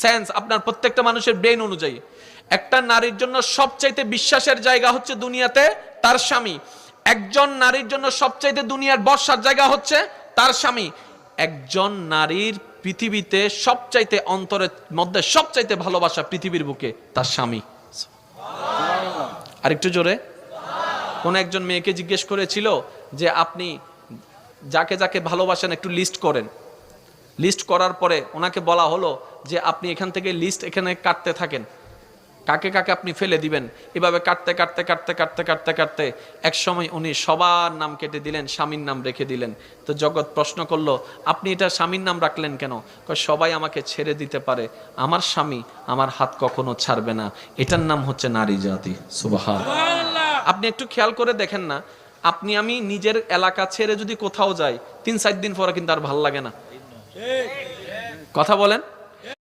Sense, আপনার প্রত্যেকটা মানুষের ব্রেন অনুযায়ী। একটা নারীর জন্য সবচাইতে বিশ্বাসের জায়গা হচ্ছে দুনিয়াতে তার স্বামী। একজন নারীর জন্য সবচাইতে দুনিয়ার বর্ষার জায়গা হচ্ছে তার স্বামী। একজন নারীর পৃথিবীতে সবচাইতে অন্তরের মধ্যে সবচাইতে ভালোবাসা পৃথিবীর বুকে তার স্বামী। আরেকটু জোরে। কোন একজন মেয়েকে জিজ্ঞেস করেছিল যে আপনি যাকে যাকে ভালোবাসেন একটু লিস্ট করেন। লিস্ট করার পরে ওনাকে বলা হলো যে আপনি এখান থেকে লিস্ট এখানে কাটতে থাকেন, কাকে কাকে আপনি ফেলে দিবেন। এভাবে কাটতে কাটতে কাটতে কাটতে কাটতে কাটতে এক সময় উনি সবার নাম কেটে দিলেন, স্বামীর নাম রেখে দিলেন। তো জগৎ প্রশ্ন করলো, আপনি এটা স্বামীর নাম রাখলেন কেন? সবাই আমাকে ছেড়ে দিতে পারে, আমার স্বামী আমার হাত কখনো ছাড়বে না। এটার নাম হচ্ছে নারী জাতি। সুবহানাল্লাহ। আপনি একটু খেয়াল করে দেখেন না, আপনি আমি নিজের এলাকা ছেড়ে যদি কোথাও যাই 3-4 দিন পরে কিন্তু আর ভাল লাগে না। কথা বলেন।